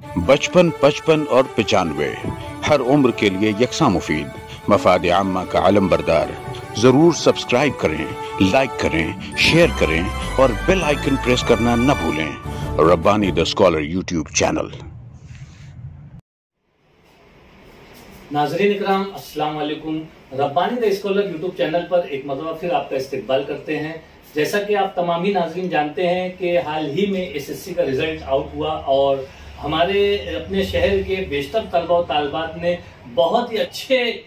55, 55 और 95 हर उम्र के लिए यकसा मुफीद, मफाद आम्मा का आलम बरदार। जरूर सब्सक्राइब करें, लाइक करें, शेयर करें और बेल आइकन प्रेस करना न भूलें। Rabbani the scholar YouTube channel. नाज़रीन इकराम, अस्सलाम वालेकुम। Rabbani the scholar YouTube channel पर एक मरतबा फिर आपका इस्तकबाल करते हैं। जैसा कि आप तमाम ही नाज़रीन जानते हैं कि हाल ही में एसएससी का रिजल्ट आउट हुआ और हमारे अपने शहर के बेशतर तलबा और तालिबात ने बहुत ही अच्छे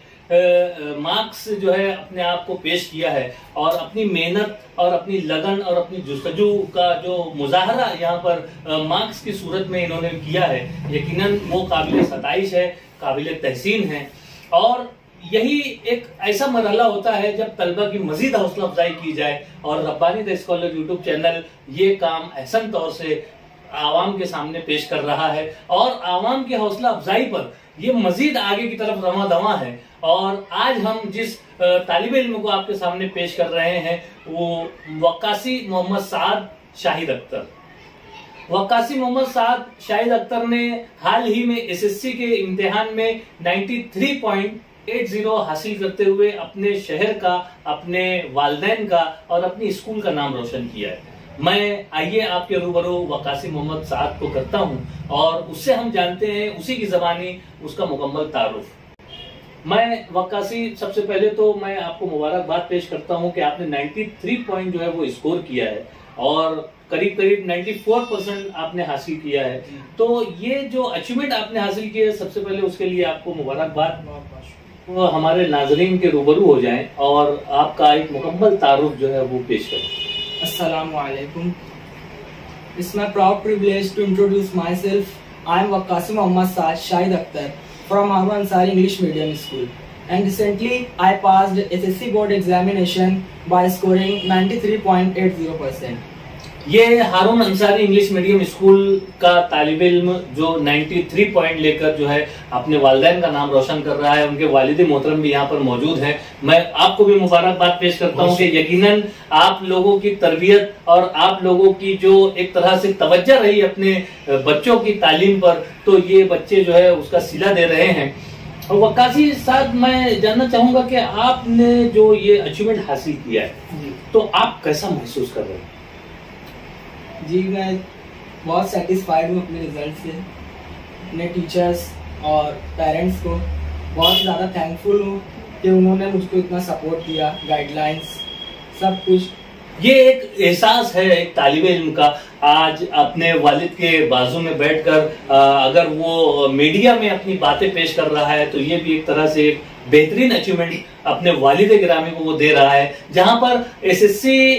मार्क्स जो है अपने आप को पेश किया है और अपनी मेहनत और अपनी लगन और अपनी जुस्तजू का जो मुजाहरा यहाँ पर मार्क्स की सूरत में इन्होंने किया है, यकीनन वो काबिल सताइश है, काबिल तहसीन है। और यही एक ऐसा मरहला होता है जब तलबा की मजीद हौसला अफजाई की जाए और Rabbani the scholar YouTube channel ये काम एहसन तौर से आवाम के सामने पेश कर रहा है और आवाम की हौसला अफजाई पर ये मजीद आगे की तरफ रवा दवा है। और आज हम जिस तालिब इल्म को आपके सामने पेश कर रहे हैं वो वक्कासी मोहम्मद साद शाहिद अख्तर। वक्कासी मोहम्मद साद शाहिद अख्तर ने हाल ही में एसएससी के इम्तिहान में 93.80 हासिल करते हुए अपने शहर का, अपने वालिदैन का और अपनी स्कूल का नाम रोशन किया है। मैं आइए आपके रूबरू वक्कासी मोहम्मद साद को करता हूं और उससे हम जानते हैं उसी की जबानी उसका मुकम्मल तारुफ। मैं वक्कासी, सबसे पहले तो मैं आपको मुबारकबाद पेश करता हूं कि आपने 93 पॉइंट जो है वो स्कोर किया है और करीब करीब 94% आपने हासिल किया है। तो ये जो अचीवमेंट आपने हासिल किया है, सबसे पहले उसके लिए आपको मुबारकबाद। तो हमारे नाजरीन के रूबरू हो जाएं और आपका एक मुकम्मल तारुफ जो है वो पेश करें। Assalamu alaikum. It's my proud privilege to introduce myself. I am Waqasi Mohammad Saad Shahid Akhtar from Harun Ansari English Medium School. And recently, I passed SSC board examination by scoring 93.80%. ये हारून Ansari English medium school का तालिब इल्म जो 93 point लेकर जो है अपने वालिदैन का नाम रोशन कर रहा है, उनके वालिद मोहतरम भी यहाँ पर मौजूद हैं। मैं आपको भी मुबारकबाद पेश करता हूँ कि यकीनन आप लोगों की तरबियत और आप लोगों की जो एक तरह से तवज्जो रही अपने बच्चों की तालीम पर, तो ये बच्चे जो है उसका सिला दे रहे हैं। और वक्कासी साहब, मैं जानना चाहूंगा कि आपने जो ये अचीवमेंट हासिल किया है तो आप कैसा महसूस कर रहे हैं? जी, मैं बहुत सेटिस्फाइड हूँ अपने रिजल्ट से। अपने टीचर्स और पेरेंट्स को बहुत ज़्यादा थैंकफुल हूँ कि उन्होंने मुझको इतना सपोर्ट किया, गाइडलाइंस सब कुछ। ये एक एहसास है एक तालिब इल्म का, आज अपने वालिद के बाजू में बैठकर अगर वो मीडिया में अपनी बातें पेश कर रहा है तो ये भी एक तरह से एक बेहतरीन अचीवमेंट अपने वालिद गिरामी को वो दे रहा है। जहां पर एसएससी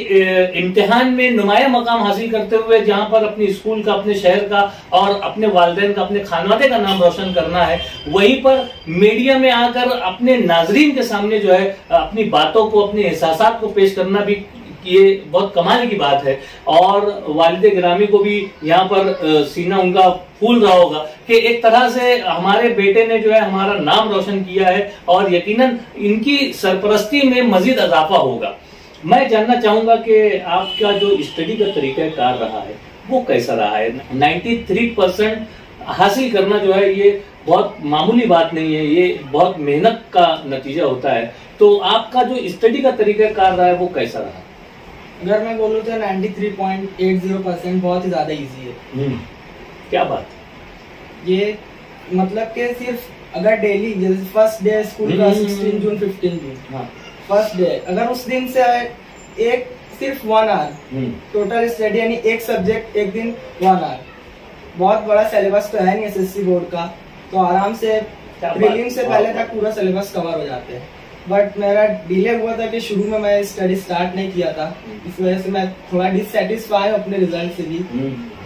इम्तिहान में नुमाया मकाम हासिल करते हुए जहां पर अपनी स्कूल का, अपने शहर का और अपने वालिदैन का, अपने खानवादे का नाम रोशन करना है, वहीं पर मीडिया में आकर अपने नाजरीन के सामने जो है अपनी बातों को, अपने एहसासात को पेश करना भी ये बहुत कमाल की बात है। और वालिद गिरामी को भी यहाँ पर सीना उनका फूल रहा होगा कि एक तरह से हमारे बेटे ने जो है हमारा नाम रोशन किया है और यकीनन इनकी सरपरस्ती में मजीद इजाफा होगा। मैं जानना चाहूंगा कि आपका जो स्टडी का तरीका कार रहा है वो कैसा रहा है? 93% हासिल करना जो है ये बहुत मामूली बात नहीं है, ये बहुत मेहनत का नतीजा होता है। तो आपका जो स्टडी का तरीका कार रहा है वो कैसा रहा? अगर मैं बोलूँ तो 93.80% बहुत ही ज़्यादा इजी है। क्या बात? ये मतलब कि सिर्फ अगर डेली, जैसे फर्स्ट डे स्कूल का 16 जून 15 जून फर्स्ट डे, अगर उस दिन से एक सिर्फ 1 आवर टोटल स्टडी, यानी एक सब्जेक्ट एक दिन 1 आवर। बहुत बड़ा सिलेबस तो है नहीं एसएससी बोर्ड का, तो आराम से प्रीलिम से पहले तक पूरा सिलेबस कवर हो जाते हैं। बट मेरा डिले हुआ था कि शुरू में मैं स्टडी स्टार्ट नहीं किया था, इस वजह से मैं थोड़ा डिससेटिस्फाई हूँ अपने रिजल्ट से भी।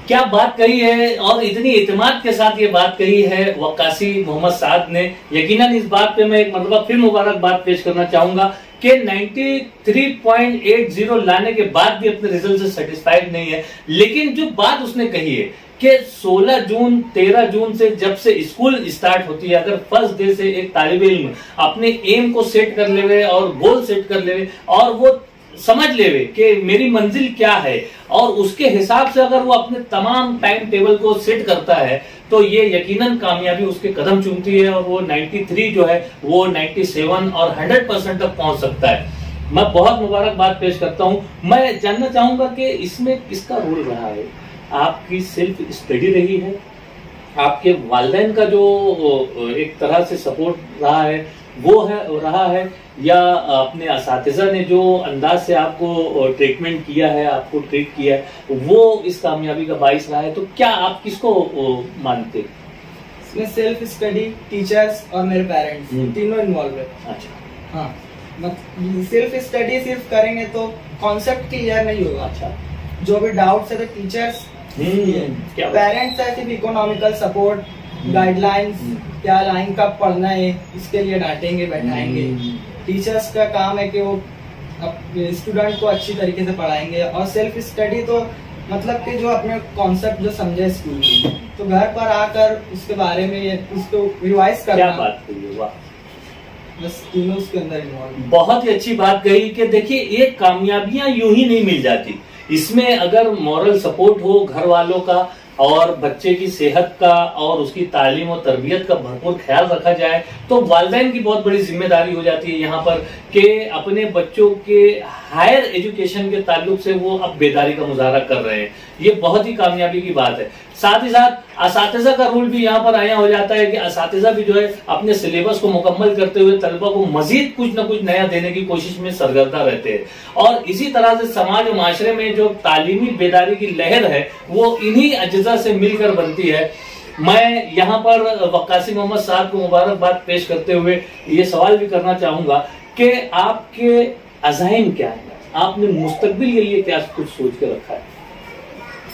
क्या बात कही है और इतनी इत्मीनान के साथ ये बात कही है वक्कासी मोहम्मद साद ने। यकीनन इस बात पे मैं एक मतलब फिर मुबारकबाद पेश करना चाहूंगा कि 93.80 लाने के बाद भी अपने रिजल्ट से सेटिस्फाइड नहीं है। लेकिन जो बात उसने कही है कि 16 जून 13 जून से जब से स्कूल स्टार्ट होती है, अगर फर्स्ट डे से एक तालिब इल्म अपने एम को सेट कर ले और गोल सेट कर ले और वो समझ लेवे कि मेरी मंजिल क्या है और उसके हिसाब से अगर वो अपने तमाम टाइम टेबल को सेट करता है तो ये यकीनन कामयाबी उसके कदम चूमती है और वो 93 जो है वो 97 और 100% तक पहुंच सकता है। मैं बहुत मुबारकबाद पेश करता हूं। मैं जानना चाहूंगा कि इसमें किसका रोल रहा है? आपकी सिर्फ स्टडी रही है, आपके वालिदैन का जो एक तरह से सपोर्ट रहा है वो रहा है, या अपने असातिज़ा ने जो अंदाज से आपको ट्रीटमेंट किया है, आपको ट्रीट किया है, वो इस कामयाबी का बाइस रहा है? तो क्या आप किसको मानते हैं? इसमें सेल्फ स्टडी, टीचर्स और मेरे पेरेंट्स तीनों इन्वॉल्व है। अच्छा, हाँ, सेल्फ स्टडी सिर्फ करेंगे तो कॉन्सेप्ट क्लियर नहीं होगा। अच्छा, जो भी डाउट्स है तो टीचर्स, पेरेंट्स है सिर्फ इकोनॉमिकल सपोर्ट, गाइडलाइंस, क्या लाइन कब पढ़ना है इसके लिए डांटेंगे, बैठाएंगे। टीचर्स का काम है कि वो स्टूडेंट को अच्छी तरीके से पढ़ाएंगे। और सेल्फ स्टडी तो मतलब कि जो अपने कॉन्सेप्ट जो समझे स्कूल में, तो घर पर आकर उसके बारे में उसको रिवाइज करना। क्या बात कही, वाह, बस तीनों उसके अंदर इन्वॉल्व। बहुत ही अच्छी बात कही कि देखिए ये कामयाबियां यूं ही नहीं मिल जाती, इसमें अगर मॉरल सपोर्ट हो घर वालों का और बच्चे की सेहत का और उसकी तालीम और तरबियत का भरपूर ख्याल रखा जाए तो वालिदैन की बहुत बड़ी जिम्मेदारी हो जाती है यहाँ पर कि अपने बच्चों के हायर एजुकेशन के ताल्लुक से वो अब बेदारी का मुजाहरा कर रहे हैं। ये बहुत ही कामयाबी की बात है। साथ ही साथ असातिज़ा का रोल भी यहाँ पर आया हो जाता है कि असातिज़ा भी जो है अपने सिलेबस को मुकम्मल करते हुए तलबा को मजीद कुछ न कुछ नया देने की कोशिश में सरगर्दा रहते हैं। और इसी तरह से समाज और माशरे में जो तालीमी बेदारी की लहर है वो इन्हीं अज्जा से मिलकर बनती है। मैं यहाँ पर वक्कासी मोहम्मद साहब को मुबारकबाद पेश करते हुए ये सवाल भी करना चाहूंगा कि आपके अज़ाइम क्या है, आपने मुस्तकबिल के लिए क्या कुछ सोच के रखा है?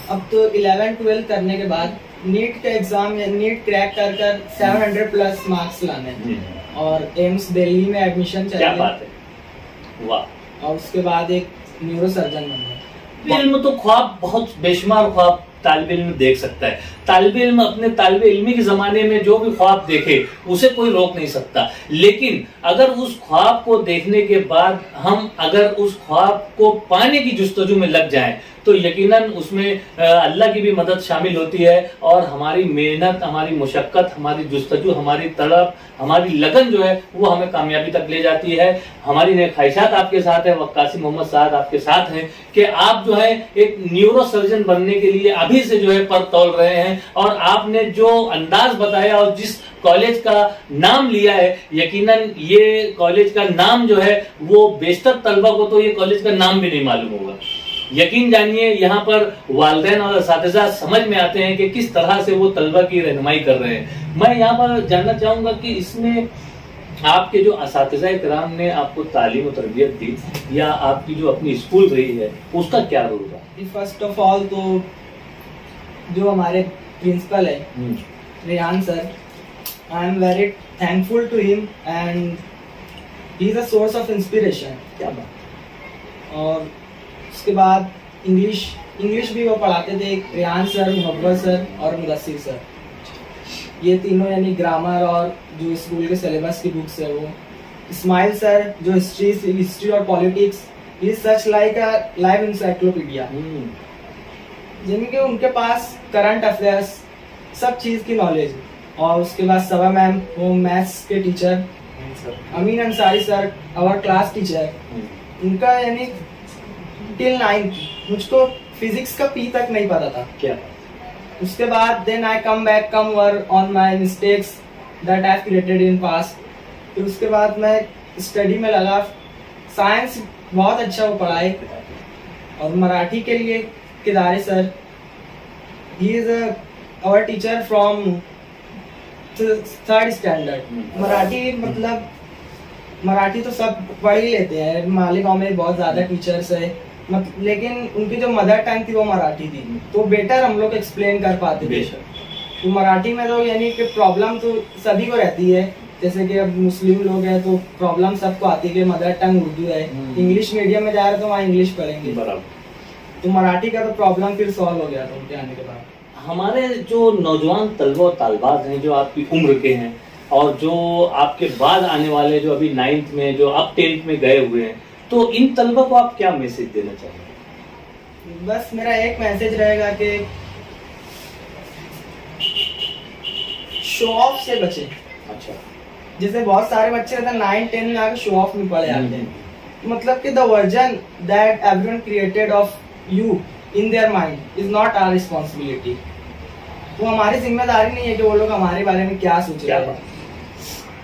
अब तो 11-12 करने के बाद नीट का एग्जाम, नीट क्रैक कर 700 प्लस मार्क्स लाने और एम्स दिल्ली में एडमिशन चाहिए। क्या बात है, वाह। और उसके बाद एक न्यूरो सर्जन बनना। इल्म तो ख्वाब, बहुत बेशुमार ख्वाब तालिब इल्म देख सकता है। तालिब इल्म अपने तालिब इल्मी के जमाने में जो भी ख्वाब देखे उसे कोई रोक नहीं सकता, लेकिन अगर उस ख्वाब को देखने के बाद हम अगर उस ख्वाब को पाने की जुस्तजू में लग जाएं तो यकीनन उसमें अल्लाह की भी मदद शामिल होती है और हमारी मेहनत, हमारी मुशक्कत, हमारी जुस्तजू, हमारी तड़प, हमारी लगन जो है वो हमें कामयाबी तक ले जाती है। हमारी नेक ख्वाहिशात आपके साथ है, वक्कासी मोहम्मद साहब आपके साथ हैं कि आप जो है एक न्यूरो सर्जन बनने के लिए अभी से जो है पर तौल रहे हैं। और आपने जो अंदाज बताया और जिस कॉलेज का नाम लिया है, यकीनन ये कॉलेज का नाम जो है वो बेशतर तलबा को तो ये कॉलेज का नाम भी नहीं मालूम होगा। यकीन जानिए यहाँ पर वालिदैन और असातिज़ा समझ में आते हैं कि किस तरह से वो तलबा की रहनुमाई कर रहे हैं। मैं यहाँ पर जानना चाहूंगा कि इसमें आपके जो असातिज़ा इकराम ने आपको तालीम और तरबियत दी या आपकी जो अपनी स्कूल रही है उसका क्या रोल रहा? फर्स्ट ऑफ ऑल तो जो हमारे प्रिंसिपल है Rehan sir, I am very thankful to him and he is a source of inspiration. क्या बात। और उसके बाद इंग्लिश भी वो पढ़ाते थे, रेहान सर, मुहब्बत सर और मुदस्सिर सर। ये तीनों यानी ग्रामर और जो स्कूल के सिलेबस की बुक्स है वो। इस्माइल सर जो हिस्ट्री और पॉलिटिक्स, ये such like a live encyclopedia, जिनके उनके पास करंट अफेयर्स सब चीज की नॉलेज। और उसके बाद सबा मैम वो मैथ्स के teacher, Amin Ansari sir our class teacher, उनका यानी टिल 9th मुझको फिजिक्स का पी तक नहीं पता था। क्या? उसके बाद then I come work on my mistakes that I have created in past. फिर उसके बाद मैं स्टडी में लगा, साइंस बहुत अच्छा वो पढ़ाए। और मराठी के लिए Kidare sir, he is our teacher from 3rd standard. Marathi मतलब मराठी तो सब पढ़ ही लेते हैं, मालेगांव में बहुत ज्यादा टीचर्स है, लेकिन उनकी जो मदर टंग थी वो मराठी थी, तो बेटर हम लोग एक्सप्लेन कर पाते थे। तो मराठी में तो यानी कि प्रॉब्लम तो सभी को रहती है, जैसे कि अब मुस्लिम लोग हैं तो प्रॉब्लम सबको आती है कि मदर टंग उर्दू है, इंग्लिश मीडियम में जा रहे तो वहाँ इंग्लिश पढ़ेंगे, तो मराठी का तो प्रॉब्लम फिर सॉल्व हो गया था उनके आने के बाद। हमारे जो नौजवान तलबा और तालबात हैं जो आपकी उम्र के हैं और जो आपके बाद आने वाले जो अभी 9th में जो अब 10th में गए हुए हैं, तो इन तलबा को आप क्या मैसेज देना चाहेंगे? बस मेरा एक मैसेज रहेगा कि शो ऑफ से बचे। अच्छा, जैसे बहुत सारे बच्चे रहते हैं 9-10 में आके शो ऑफ में पड़े आते हैं। मतलब कि the version that everyone created of you in their mind is not our responsibility. वो हमारी जिम्मेदारी नहीं है कि वो लोग हमारे बारे में क्या सोच रहे हैं।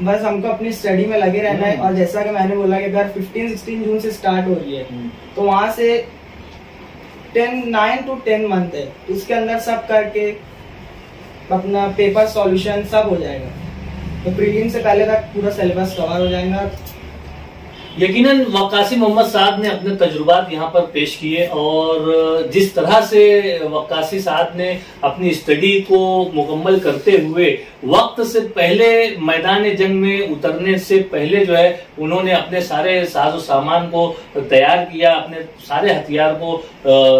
बस हमको अपनी स्टडी में लगे रहना है। और जैसा कि मैंने बोला कि अगर 15-16 जून से स्टार्ट हो रही है तो वहां से 9 to 10 मंथ है, उसके अंदर सब करके अपना पेपर सॉल्यूशन सब हो जाएगा। तो प्रीलिम से पहले तक पूरा सिलेबस कवर हो जाएगा। यकीनन वक्कासी मोहम्मद साहब ने अपने तजुर्बात यहाँ पर पेश किए और जिस तरह से वक्कासी साहब ने अपनी स्टडी को मुकम्मल करते हुए वक्त से पहले मैदान जंग में उतरने से पहले जो है उन्होंने अपने सारे साजो सामान को तैयार किया, अपने सारे हथियार को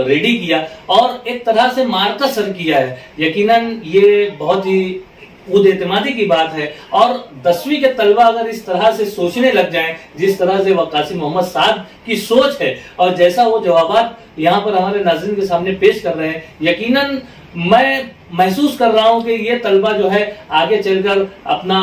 रेडी किया और एक तरह से मार्का सर किया है। यकीनन ये बहुत ही खुद एतमादी की बात है। और 10वीं के तलबा अगर इस तरह से सोचने लग जाएं जिस तरह से वक्कासी मोहम्मद साहब की सोच है और जैसा वो जवाबात यहाँ पर हमारे नाज़रीन के सामने पेश कर रहे हैं, यकीनन मैं महसूस कर रहा हूँ कि ये तलबा जो है आगे चलकर अपना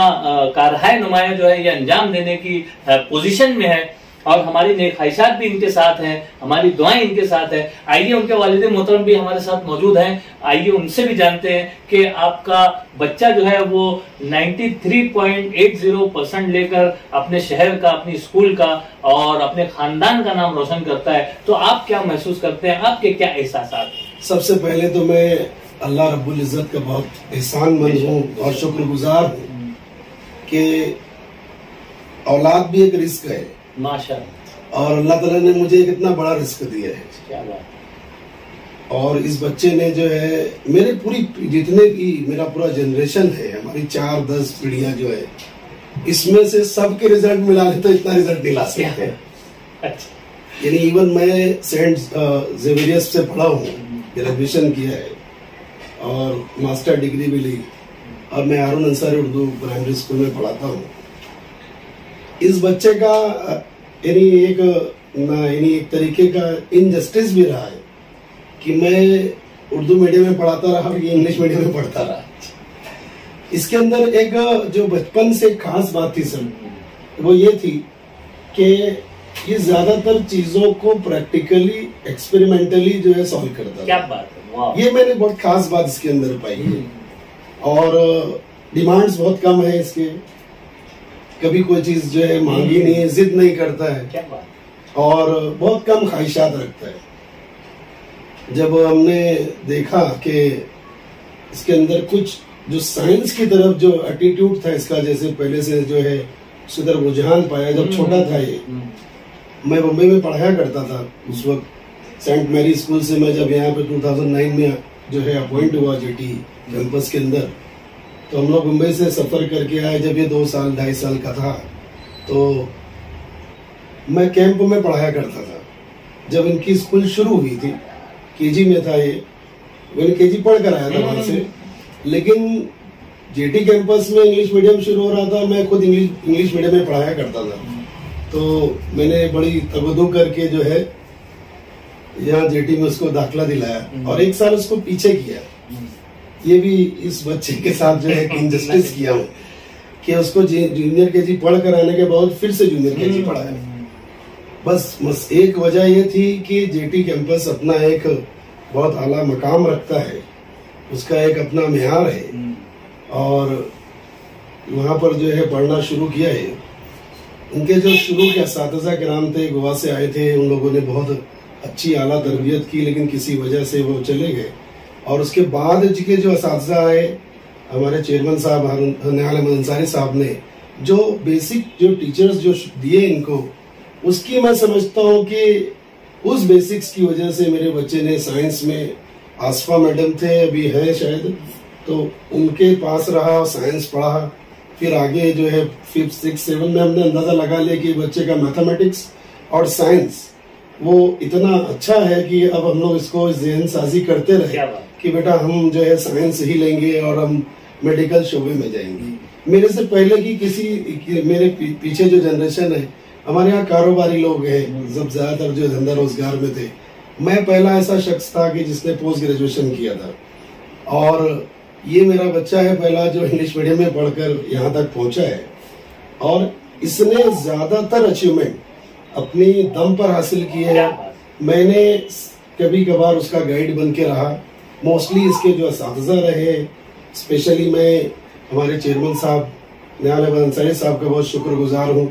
कारहाय नुमाया जो है ये अंजाम देने की पोजीशन में है और हमारी नेक ख्वाहिशात भी इनके साथ हैं, हमारी दुआएं इनके साथ हैं। आइए उनके वालिद मोहतरम भी हमारे साथ मौजूद हैं, आइए उनसे भी जानते हैं कि आपका बच्चा जो है वो 93.80% लेकर अपने शहर का, अपनी स्कूल का और अपने खानदान का नाम रोशन करता है, तो आप क्या महसूस करते हैं, आपके क्या एहसासात? सबसे पहले तो मैं अल्लाह रब्बुल इज्जत का बहुत एहसानमंद हूँ और शुक्रगुजार हूँ कि औलाद भी एक रिस्क है माशाअल्लाह, और अल्लाह ताला ने मुझे एक इतना बड़ा रिस्क दिया है। क्या बात। और इस बच्चे ने जो है मेरे पूरी जितने भी मेरा पूरा जनरेशन है, हमारी 4-10 पीढ़ियां जो है, इसमें से सबके रिजल्ट मिला ले तो इतना रिजल्ट नहीं ला सकते। अच्छा। यानी इवन मैं सेंट जेवियर्स से पढ़ा हूँ, ग्रेजुएशन किया है और मास्टर डिग्री भी ली और मैं हारून अंसारी उर्दू प्राइमरी स्कूल में पढ़ाता हूँ। इस बच्चे का यानी एक तरीके का इनजस्टिस भी रहा है कि मैं उर्दू मीडियम में पढ़ाता रहा और ये इंग्लिश मीडियम में पढ़ता रहा। इसके अंदर एक जो बचपन से खास बात थी सर, वो ये थी कि ये ज्यादातर चीजों को प्रैक्टिकली एक्सपेरिमेंटली जो है सॉल्व करता। क्या बात है, ये मैंने बहुत खास बात इसके अंदर पाई है। और डिमांड्स बहुत कम है इसके, कभी कोई चीज जो है मांगी नहीं है, जिद नहीं करता है। क्या बात। और बहुत कम ख्वाहिशात रखता है। जब हमने देखा कि इसके अंदर कुछ जो साइंस की तरफ जो एटीट्यूड था इसका, जैसे पहले से जो है उस तरफ रुझान पाया जब छोटा था ये। मैं बम्बई में पढ़ाया करता था उस वक्त, सेंट मैरी स्कूल से मैं जब यहाँ पे 2009 में जो है अपॉइंट हुआ जेटी कैंपस के अंदर, तो हम लोग मुंबई से सफर करके आए। जब ये 2-2.5 साल का था तो मैं कैंप में पढ़ाया करता था। जब इनकी स्कूल शुरू हुई थी, केजी में था ये, मैंने केजी पढ़ कर आया था वहां से, लेकिन जेटी कैंपस में इंग्लिश मीडियम शुरू हो रहा था, मैं खुद इंग्लिश मीडियम में पढ़ाया करता था। तो मैंने बड़ी तगदो करके जो है यहाँ जेटी में उसको दाखिला दिलाया और 1 साल उसको पीछे किया। ये भी इस बच्चे के साथ जो है इनजस्टिस किया हूँ कि उसको जूनियर केजी पढ़ कर आने के बाद फिर से जूनियर केजी पढ़ाया। बस एक वजह ये थी कि जेटी कैंपस अपना एक बहुत आला मकाम रखता है, उसका एक अपना मेयार है और वहाँ पर जो है पढ़ना शुरू किया है। उनके जो शुरू के असातिज़ा किराम थे, गोवा से आए थे, उन लोगों ने बहुत अच्छी आला तरबियत की, लेकिन किसी वजह से वो चले गए। और उसके बाद के जो असातिज़ा आए, हमारे चेयरमैन साहब हारून अंसारी साहब ने जो बेसिक जो टीचर्स जो दिए इनको, उसकी मैं समझता हूँ कि उस बेसिक्स की वजह से मेरे बच्चे ने साइंस में, आसफा मैडम थे अभी है शायद, तो उनके पास रहा, साइंस पढ़ा। फिर आगे जो है 5th 6th 7 में हमने अंदाजा लगा लिया कि बच्चे का मैथमेटिक्स और साइंस वो इतना अच्छा है कि अब हम लोग इसको ज़हन साजी करते रहे कि बेटा हम जो है साइंस ही लेंगे और हम मेडिकल शोबे में जाएंगे। मेरे से पहले की मेरे पीछे जो जनरेशन है हमारे यहाँ कारोबारी लोग हैं, जब ज्यादातर जो धंधा रोजगार में थे। मैं पहला ऐसा शख्स था कि जिसने पोस्ट ग्रेजुएशन किया था, और ये मेरा बच्चा है पहला जो इंग्लिश मीडियम में पढ़कर यहाँ तक पहुंचा है। और इसने ज्यादातर अचीवमेंट अपनी दम पर हासिल की है। मैंने कभी कभार उसका गाइड बन के रहा। मोस्टली इसके जो असातिज़ा रहे, स्पेशली मैं हमारे चेयरमैन साहब न्यायालय अंसारी साहब का बहुत शुक्रगुजार हूँ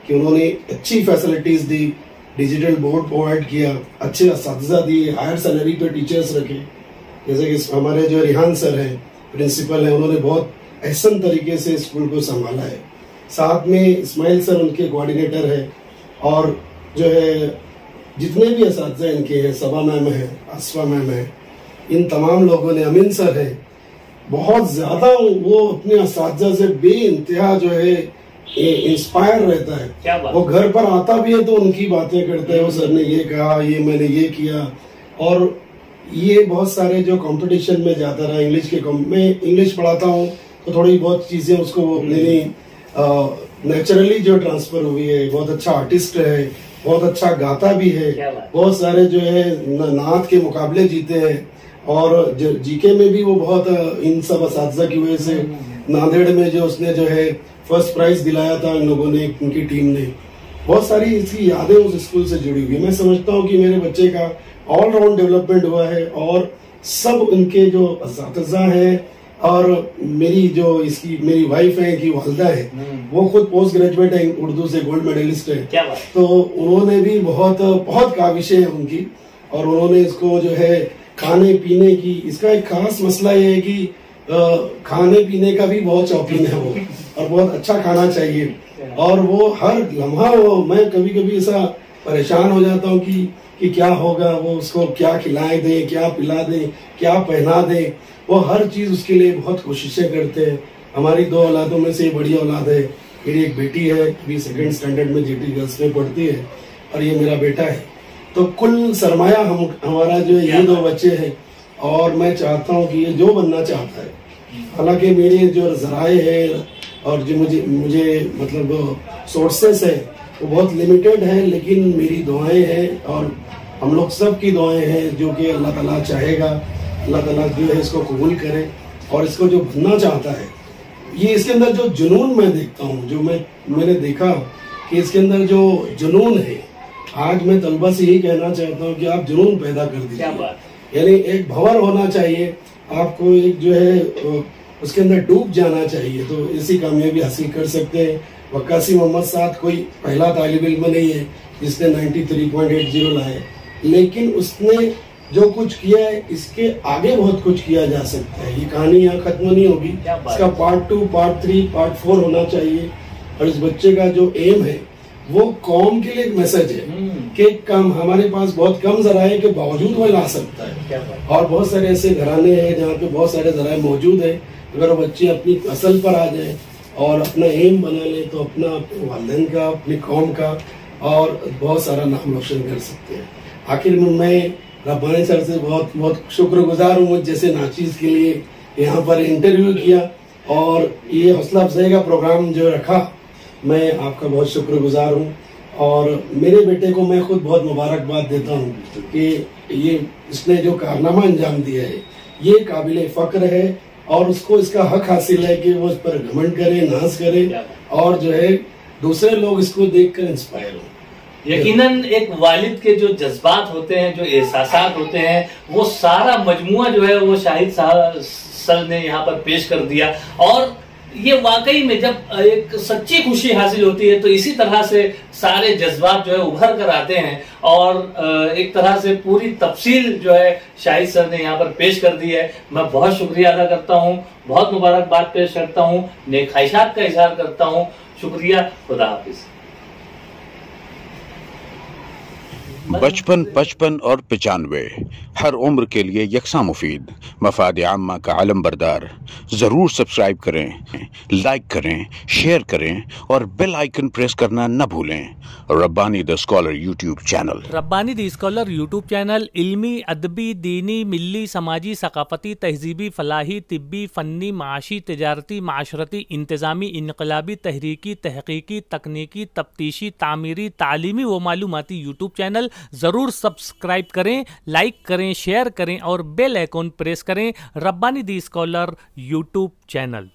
कि उन्होंने अच्छी फैसिलिटीज दी, डिजिटल बोर्ड प्रोवाइड किया, अच्छे असातिज़ा दिए, हायर सैलरी पे टीचर्स रखे। जैसे कि हमारे जो रिहान सर हैं, प्रिंसिपल हैं, उन्होंने बहुत एहसन तरीके से स्कूल को संभाला है। साथ में इस्माइल सर उनके कोऑर्डिनेटर है, और जो है जितने भी असातिज़ा इनके हैं, सबा मैम है, आसफा मैम है, इन तमाम लोगों ने, अमीन सर है, बहुत ज्यादा वो अपने असातिज़ा से बेइंतहा जो है इंस्पायर रहता है। वो घर पर आता भी है तो उनकी बातें करता है, वो सर ने ये कहा, ये मैंने ये किया। और ये बहुत सारे जो कंपटीशन में जाता रहा, मैं इंग्लिश पढ़ाता हूँ तो थोड़ी बहुत चीजें उसको वो अपने नेचुरली जो ट्रांसफर हुई है। बहुत अच्छा आर्टिस्ट है, बहुत अच्छा गाता भी है, बहुत सारे जो है नात के मुकाबले जीते हैं, और जीके में भी वो बहुत इन सब असातिज़ा की वजह से नांदेड़ में जो उसने जो है फर्स्ट प्राइज दिलाया था इन लोगों ने, उनकी टीम ने। बहुत सारी इसकी यादें उस स्कूल से जुड़ी हुई। मैं समझता हूँ कि मेरे बच्चे का ऑल राउंड डेवलपमेंट हुआ है, और सब उनके जो असातिज़ा हैं, और मेरी वाइफ है, की वालदा है, वो खुद पोस्ट ग्रेजुएट है, उर्दू से गोल्ड मेडलिस्ट है। तो उन्होंने भी बहुत काविशें हैं उनकी, और उन्होंने इसको जो है खाने पीने की, इसका एक खास मसला ये है कि खाने पीने का भी बहुत शौकीन है वो, और बहुत अच्छा खाना चाहिए। और वो हर लम्हा, मैं कभी कभी ऐसा परेशान हो जाता हूँ कि क्या होगा, वो उसको क्या खिलाए दें, क्या पिला दें, क्या पहना दें। वो हर चीज उसके लिए बहुत कोशिशें करते हैं। हमारी 2 औलादों में से बड़ी औलाद है, मेरी एक बेटी है, अभी 2nd स्टैंडर्ड में जीटी गर्ल्स में पढ़ती है, और ये मेरा बेटा है। तो कुल सरमाया हमारा जो है ये 2 बच्चे हैं, और मैं चाहता हूँ कि ये जो बनना चाहता है, हालांकि मेरे जो जराए है और जो मुझे मतलब सोर्सेस है वो बहुत लिमिटेड है, लेकिन मेरी दुआएं हैं और हम लोग सब की दुआएं हैं, जो कि अल्लाह ताला चाहेगा, अल्लाह ताला जो है इसको कबूल करे। और इसको जो बनना चाहता है, ये इसके अंदर जो जुनून मैं देखता हूँ, जो मैंने देखा कि इसके अंदर जो जुनून है, आज मैं तलबा से यही कहना चाहता हूँ कि आप जुनून पैदा कर दीजिए। यानी एक भंवर होना चाहिए आपको, एक जो है उसके अंदर डूब जाना चाहिए, तो इसी कामयाबी हासिल कर सकते हैं। वक्कासी मोहम्मद साद कोई पहला तालिब इल्म नहीं है जिसने 93.80 लाए, लेकिन उसने जो कुछ किया है, इसके आगे बहुत कुछ किया जा सकता है। ये कहानी यहाँ खत्म नहीं होगी, इसका पार्ट 2, पार्ट 3, पार्ट 4 होना चाहिए। और इस बच्चे का जो एम है वो कौम के लिए एक मैसेज है कि कम हमारे पास बहुत कम जराए के बावजूद वो ला सकता है, और बहुत सारे ऐसे घराने हैं जहाँ पे बहुत सारे जराए मौजूद है। अगर वो बच्चे अपनी असल पर आ जाए और अपना एम बना ले, तो अपने वालिदैन का, अपनी कौम का और बहुत सारा नाम रोशन कर सकते हैं। आखिर में मैं रब्बानी सर से बहुत बहुत शुक्रगुजार हूँ, मुझ जैसे नाचीज के लिए यहाँ पर इंटरव्यू किया और ये हौसला अफजाई का प्रोग्राम जो रखा, मैं आपका बहुत शुक्रगुजार हूँ। और मेरे बेटे को मैं खुद बहुत मुबारकबाद देता हूँ कि ये इसने जो कारनामा अंजाम दिया है ये काबिल फख्र है, और उसको इसका हक हासिल है कि वो इस पर घमंड करे, नाज करे, और जो है दूसरे लोग इसको देखकर इंस्पायर हो। यकीनन एक वालिद के जो जज्बात होते हैं, जो एहसासात होते हैं, वो सारा मजमुआ जो है वो शाहिद साहब सर ने यहाँ पर पेश कर दिया। और ये वाकई में जब एक सच्ची खुशी हासिल होती है तो इसी तरह से सारे जज्बात जो है उभर कर आते हैं, और एक तरह से पूरी तफसील जो है शाहिद सर ने यहाँ पर पेश कर दी है। मैं बहुत शुक्रिया अदा करता हूँ, बहुत मुबारकबाद पेश करता हूँ, नेक ख्वाहिशात का इजहार करता हूँ। शुक्रिया, खुदा हाफिज। बचपन, 55 और 95 हर उम्र के लिए यकसा मुफीद, मफाद आम्मा का आलम बरदार। जरूर सब्सक्राइब करें, लाइक करें, शेयर करें और बेल आइकन प्रेस करना न भूलें। Rabbani the scholar YouTube channel. Rabbani the scholar YouTube channel इल्मी, अदबी, दीनी, मिल्ली, समाजी, सकाफती, तहजीबी, फलाही, तिब्बी, फ़न्नी, माशी, तिजारती, माशरती, इंतज़ामी, इनकलाबी, तहरीकी, तहकीकी, तकनीकी, तफ्तीशी, तामीरी, तालीमी व मालूमाती यूट्यूब चैनल। ज़रूर सब्सक्राइब करें, लाइक करें, शेयर करें और बेल आइकन प्रेस करें। Rabbani the scholar YouTube channel.